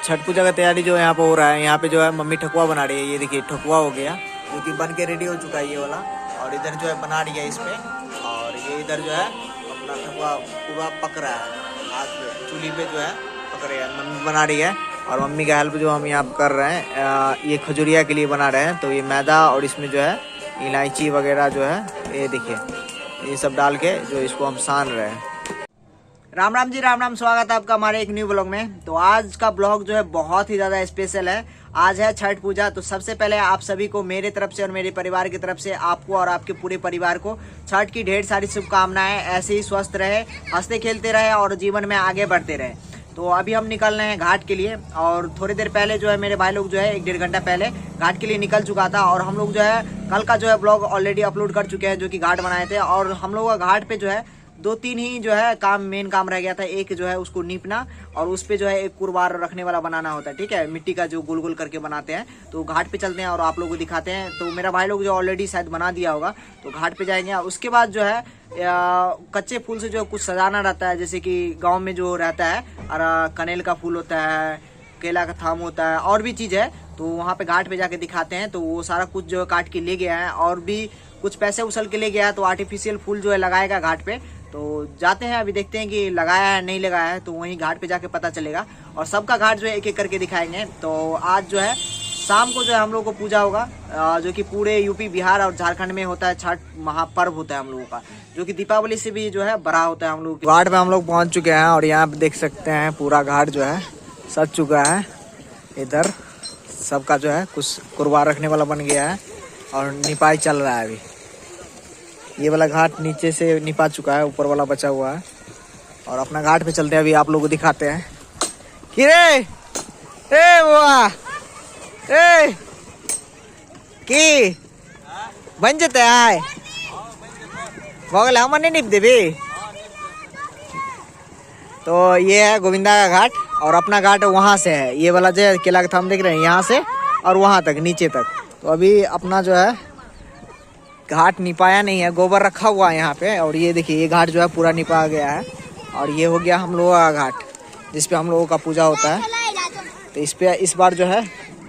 छठ पूजा का तैयारी जो है यहाँ पे हो रहा है। यहाँ पे जो है मम्मी ठकुआ बना रही है। ये देखिए ठकुआ हो गया जो कि बन के रेडी हो चुका है ये वाला। और इधर जो है बना रही है इस पे। और ये इधर जो है अपना ठकुआ पूरा पक रहा है हाथ पे, चूल्ही पे जो है पक रही है, मम्मी बना रही है। और मम्मी का हेल्प जो हम यहाँ कर रहे हैं, ये खजूरिया के लिए बना रहे हैं। तो ये मैदा और इसमें जो है इलायची वगैरह जो है ये देखिए ये सब डाल के जो इसको हम सान रहे हैं। राम राम जी, राम राम। स्वागत है आपका हमारे एक न्यू ब्लॉग में। तो आज का ब्लॉग जो है बहुत ही ज़्यादा स्पेशल है। आज है छठ पूजा। तो सबसे पहले आप सभी को मेरे तरफ से और मेरे परिवार की तरफ से आपको और आपके पूरे परिवार को छठ की ढेर सारी शुभकामनाएं। ऐसे ही स्वस्थ रहे, हंसते खेलते रहे और जीवन में आगे बढ़ते रहे। तो अभी हम निकल रहे हैं घाट के लिए। और थोड़ी देर पहले जो है मेरे भाई लोग जो है 1-1.5 घंटा पहले घाट के लिए निकल चुका था। और हम लोग जो है कल का जो है ब्लॉग ऑलरेडी अपलोड कर चुके हैं जो कि घाट बनाए थे। और हम लोग का घाट पे जो है 2-3 ही जो है मेन काम रह गया था। एक जो है उसको नीपना और उस पे जो है एक कुरबार रखने वाला बनाना होता है, ठीक है, मिट्टी का जो गोल गोल करके बनाते हैं। तो घाट पे चलते हैं और आप लोगों को दिखाते हैं। तो मेरा भाई लोग जो ऑलरेडी शायद बना दिया होगा, तो घाट पे जाएंगे। उसके बाद जो है कच्चे फूल से जो कुछ सजाना रहता है, जैसे कि गाँव में जो रहता है और कनेल का फूल होता है, केला का थाम होता है और भी चीज़ है। तो वहाँ पे घाट पे जाके दिखाते हैं। तो वो सारा कुछ जो है काट के ले गया है और भी कुछ पैसे उछल के ले गया है। तो आर्टिफिशियल फूल जो है लगाएगा घाट पे। तो जाते हैं, अभी देखते हैं कि लगाया है नहीं लगाया है। तो वहीं घाट पे जाके पता चलेगा। और सबका घाट जो है एक एक करके दिखाएंगे। तो आज जो है शाम को जो है हम लोग को पूजा होगा, जो कि पूरे यूपी, बिहार और झारखंड में होता है। छठ महापर्व होता है हम लोगों का, जो कि दीपावली से भी जो है बड़ा होता है हम लोग। घाट पे हम लोग पहुंच चुके हैं और यहाँ पे देख सकते हैं पूरा घाट जो है सज चुका है। इधर सबका जो है कुछ कुरबार रखने वाला बन गया है और निपाई चल रहा है। अभी ये वाला घाट नीचे से निपा चुका है, ऊपर वाला बचा हुआ है। और अपना घाट पे चलते हैं, अभी आप लोगों को दिखाते हैं। किरे ए बुआ ए की बन जते आए भगल हम नहीं निप देवी। तो ये है गोविंदा का घाट और अपना घाट वहाँ से है। ये वाला जो केला का थाम देख रहे हैं, यहाँ से और वहाँ तक नीचे तक। तो अभी अपना जो है घाट निपाया नहीं है, गोबर रखा हुआ है यहाँ पे। और ये देखिए ये घाट जो है पूरा निपा गया है। और ये हो गया हम लोगों का घाट जिसपे हम लोगों का पूजा होता है। तो इस पे इस बार जो है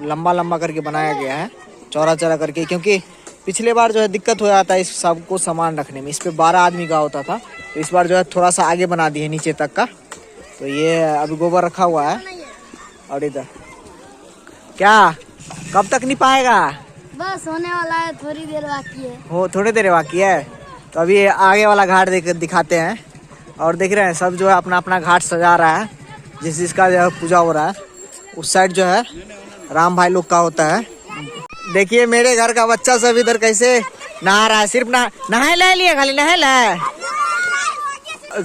लंबा लंबा करके बनाया गया है, चौड़ा चौड़ा करके, क्योंकि पिछले बार जो है दिक्कत हो जाता है इस सबको सामान रखने में। इस पे 12 आदमी का होता था। तो इस बार जो है थोड़ा सा आगे बना दिए नीचे तक का। तो ये अभी गोबर रखा हुआ है। और इधर क्या कब तक निपाएगा? बस होने वाला है, थोड़ी देर बाकी है। हो थोड़ी देर बाकी है। तो अभी आगे वाला घाट दिखाते हैं। और देख रहे हैं सब जो है अपना अपना घाट सजा रहा है, जिस जिसका जो है पूजा हो रहा है। उस साइड जो है राम भाई लोग का होता है। देखिए मेरे घर का बच्चा सब इधर कैसे नहा रहा है। सिर्फ नहाए ले लिया, खाली नहाए ले।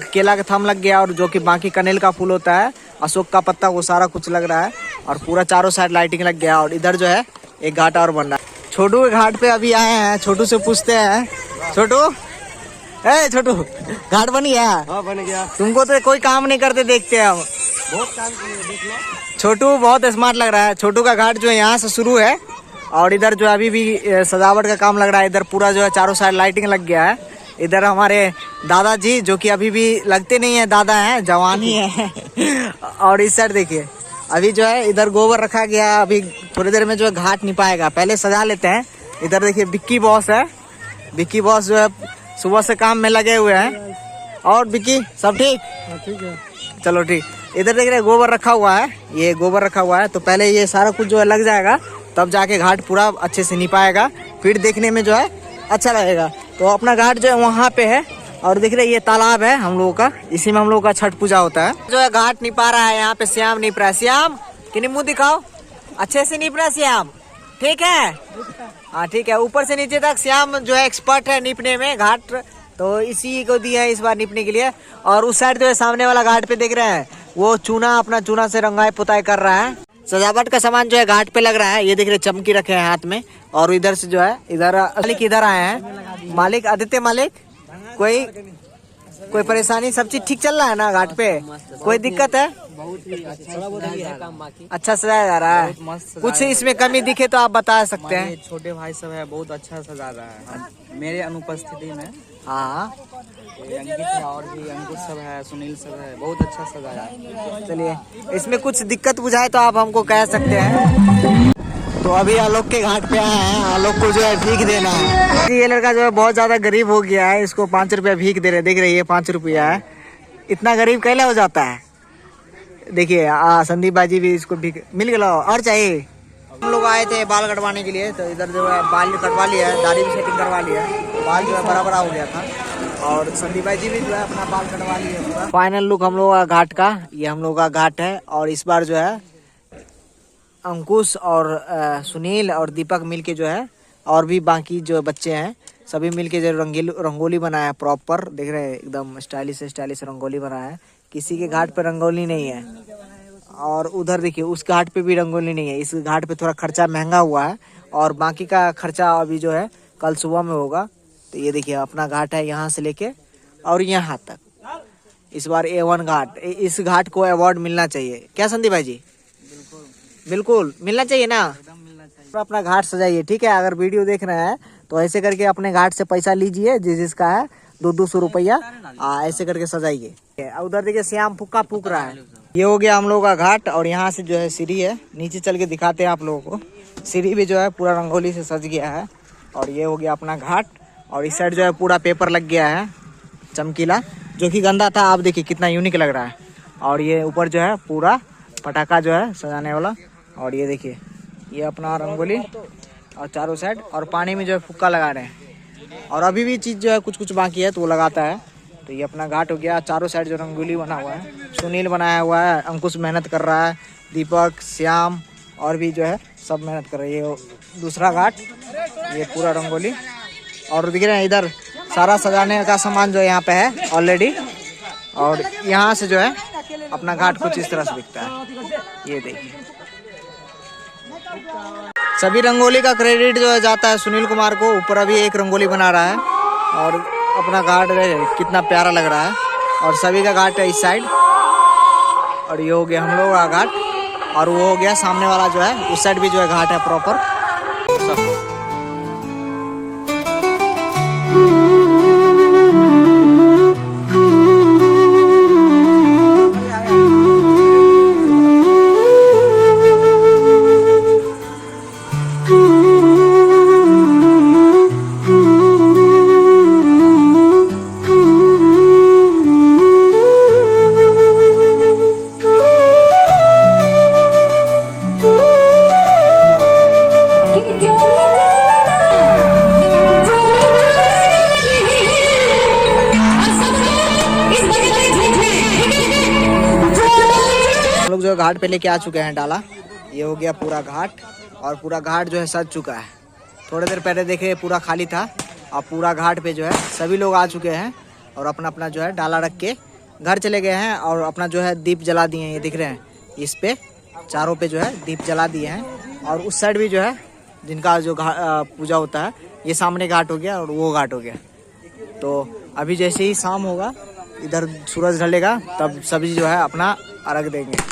केला का थम लग गया और जो कि बाकी कनेल का फूल होता है, अशोक का पत्ता, वो सारा कुछ लग रहा है। और पूरा चारों साइड लाइटिंग लग गया। और इधर जो है एक घाट और बन रहा है। छोटू के घाट पे अभी आए हैं। छोटू से पूछते हैं, छोटू ए छोटू घाट बन गया? हाँ बन गया। तुमको तो कोई काम नहीं करते देखते हैं हम। बहुत काम किए, देख लो। छोटू बहुत स्मार्ट लग रहा है। छोटू का घाट जो है यहाँ से शुरू है और इधर जो अभी भी सजावट का काम लग रहा है। इधर पूरा जो है चारों साइड लाइटिंग लग गया है। इधर हमारे दादाजी जो कि अभी भी लगते नहीं है, दादा हैं, जवान ही है। और इस साइड देखिए अभी जो है इधर गोबर रखा गया। अभी थोड़ी देर में जो है घाट निपाएगा, पहले सजा लेते हैं। इधर देखिए बिक्की बॉस है। बिक्की बॉस जो है सुबह से काम में लगे हुए हैं। और बिक्की सब ठीक? ठीक है, चलो ठीक। इधर देख रहे हैं गोबर रखा हुआ है, ये गोबर रखा हुआ है। तो पहले ये सारा कुछ जो है लग जाएगा, तब जाके घाट पूरा अच्छे से निपाएगा, फिर देखने में जो है अच्छा लगेगा। तो अपना घाट जो है वहाँ पे है। और देख रहे ये तालाब है हम लोगों का, इसी में हम लोगों का छठ पूजा होता है। जो है घाट निपा रहा है यहाँ पे श्याम निप रहा है। श्याम कि मुँह दिखाओ, अच्छे से निप रहा है श्याम, ठीक है? हाँ ठीक है। ऊपर से नीचे तक श्याम जो है एक्सपर्ट है निपने में घाट। तो इसी को दिया है इस बार निपने के लिए। और उस साइड जो है सामने वाला घाट पे देख रहे हैं, वो चूना अपना चूना से रंगाई पुताई कर रहा है। सजावट का सामान जो है घाट पे लग रहा है। ये देख रहे चमकी रखे हैं हाथ में। और इधर से जो है इधर मालिक इधर आए हैं, मालिक आदित्य मालिक। कोई परेशानी? सब चीज ठीक चल रहा है ना घाट पे? कोई दिक्कत है? बहुत ही अच्छा काम बाकी अच्छा सजाया जा रहा है। कुछ इसमें कमी दिखे तो आप बता सकते हैं। छोटे भाई सब है, बहुत अच्छा सजा रहा है मेरे अनुपस्थिति में। हाँ ये अंकित है और भी अंकुश सब है, सुनील सब है, बहुत अच्छा सजाया है। चलिए, इसमें कुछ दिक्कत बुझाए तो आप हमको कह सकते हैं। तो अभी आलोक के घाट पे आए हैं, आलोक को जो है भीख देना है। ये लड़का जो है बहुत ज्यादा गरीब हो गया है, इसको 5 रुपया भीख दे रहे, देख रही है 5 रुपया है। इतना गरीब कैसे हो जाता है। देखिए संदीप बाजी भी इसको भीख मिल गया। और चाहिए। हम लोग आए थे बाल कटवाने के लिए, तो इधर जो है बाल कटवा लिया है, दाढ़ी भी सेटिंग करवा लिया है, बाल जो है बड़ा बड़ा हो गया था। और संदीप भाई जी भी जो है अपना बाल कटवा लिए पूरा। फाइनल लुक हम लोग का घाट का, ये हम लोग का घाट है। और इस बार जो है अंकुश और सुनील और दीपक मिलके जो है, और भी बाकी जो बच्चे हैं सभी मिलके जो रंगोली बनाया है प्रॉपर। देख रहे हैं एकदम स्टाइलिश रंगोली बनाया है। किसी के घाट पे रंगोली नहीं है। और उधर देखिए उस घाट पे भी रंगोली नहीं है। इस घाट पे थोड़ा खर्चा महंगा हुआ है, और बाकी का खर्चा अभी जो है कल सुबह में होगा। तो ये देखिए अपना घाट है, यहाँ से लेके और यहाँ तक। इस बार A1 घाट, इस घाट को अवार्ड मिलना चाहिए। क्या संदीप भाई जी? बिल्कुल मिलना चाहिए ना। अपना घाट सजाइए, ठीक है। अगर वीडियो देख रहे हैं तो ऐसे करके अपने घाट से पैसा लीजिए, जिसका है 200 रुपया, ऐसे करके सजाइए। उधर देखिए श्याम फुक्का फूक रहा है। ये हो गया हम लोगों का घाट, और यहाँ से जो है सीढ़ी है, नीचे चल के दिखाते हैं आप लोगों को। सीढ़ी भी जो है पूरा रंगोली से सज गया है। और ये हो गया अपना घाट। और इस साइड जो है पूरा पेपर लग गया है चमकीला, जो कि गंदा था। आप देखिए कितना यूनिक लग रहा है। और ये ऊपर जो है पूरा पटाखा जो है सजाने वाला। और ये देखिए ये अपना रंगोली, और चारों साइड, और पानी में जो है फुक्का लगा रहे हैं। और अभी भी चीज़ जो है कुछ कुछ बाकी है तो वो लगाता है। तो ये अपना घाट हो गया। चारों साइड जो रंगोली बना हुआ है, सुनील बनाया हुआ है, अंकुश मेहनत कर रहा है, दीपक, श्याम और भी जो है सब मेहनत कर रही है। ये दूसरा घाट, ये पूरा रंगोली। और दिख रहे हैं इधर सारा सजाने का सामान जो यहाँ पे है ऑलरेडी। और यहाँ से जो है अपना घाट कुछ इस तरह से दिखता है। ये देखिए सभी रंगोली का क्रेडिट जो है जाता है सुनील कुमार को। ऊपर अभी एक रंगोली बना रहा है, और अपना घाट कितना प्यारा लग रहा है। और सभी का घाट है इस साइड। और ये हो गया हम लोग का घाट, और वो हो गया सामने वाला जो है, उस साइड भी जो है घाट है प्रॉपर। जो घाट पे लेके आ चुके हैं डाला। ये हो गया पूरा घाट, और पूरा घाट जो है सज चुका है। थोड़ी देर पहले देखे पूरा खाली था, अब पूरा घाट पे जो है सभी लोग आ चुके हैं, और अपना अपना जो है डाला रख के घर चले गए हैं। और अपना जो है दीप जला दिए हैं, ये दिख रहे हैं, इस पे चारों पे जो है दीप जला दिए हैं। और उस साइड भी जो है जिनका जो पूजा होता है, ये सामने घाट हो गया और वो घाट हो गया। तो अभी जैसे ही शाम होगा, इधर सूरज ढलेगा, तब सभी जो है अपना अर्घ देंगे।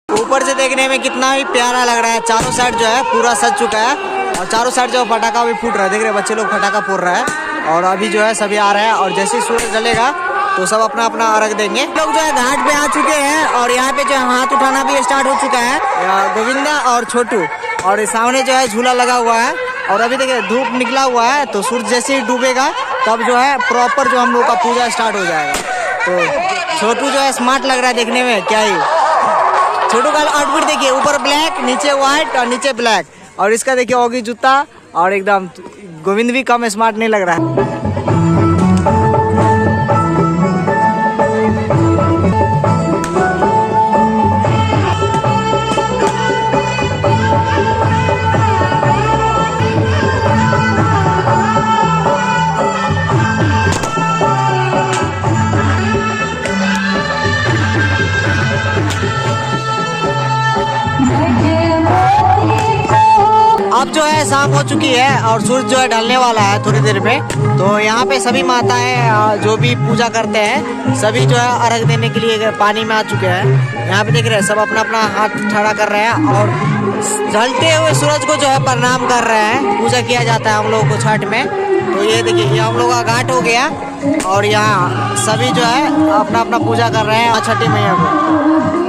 ऊपर से देखने में कितना ही प्यारा लग रहा है। चारों साइड जो है पूरा सज चुका है, और चारों साइड जो पटाखा भी फूट रहा है। देख रहे हैं बच्चे लोग पटाखा फोड़ रहा है। और अभी जो है सभी आ रहे हैं, और जैसे ही सूरज जलेगा तो सब अपना अपना अर्घ देंगे। लोग जो है घाट पे आ चुके हैं, और यहाँ पे जो है हाथ उठाना भी स्टार्ट हो चुका है, गोविंदा और छोटू। और सामने जो है झूला लगा हुआ है। और अभी देखिए धूप निकला हुआ है, तो सूरज जैसे ही डूबेगा तब जो है प्रॉपर जो हम लोग का पूजा स्टार्ट हो जाएगा। तो छोटू जो है स्मार्ट लग रहा है देखने में, क्या ही। छोटू का आउटफिट देखिए, ऊपर ब्लैक, नीचे व्हाइट और नीचे ब्लैक। और इसका देखिए ऑगी जूता, और एकदम गोविंद भी कम स्मार्ट नहीं लग रहा है। अब जो है शाम हो चुकी है और सूरज जो है ढलने वाला है थोड़ी देर में। तो यहाँ पे सभी माताएं जो भी पूजा करते हैं सभी जो है अर्घ देने के लिए पानी में आ चुके हैं। यहाँ पे देख रहे हैं सब अपना अपना हाथ खड़ा कर रहे हैं और ढलते हुए सूरज को जो है प्रणाम कर रहे हैं। पूजा किया जाता है हम लोगों को छठ में। तो ये देखिए ये हम लोग का घाट हो गया और यहाँ सभी जो है अपना अपना पूजा कर रहे हैं छठी मैया को।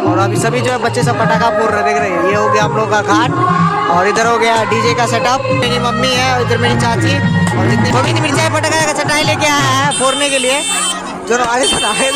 और अभी सभी जो है बच्चे सब पटाखा फोड़ रहे, देख रहे हैं। ये हो गया हम लोग का घाट और इधर हो गया डीजे का सेटअप। मेरी मम्मी है और इधर मेरी चाची और जितनी मम्मी मिर्चाई पटाखा का चटाई लेके आया है फोड़ने के लिए। जो आगे से आगे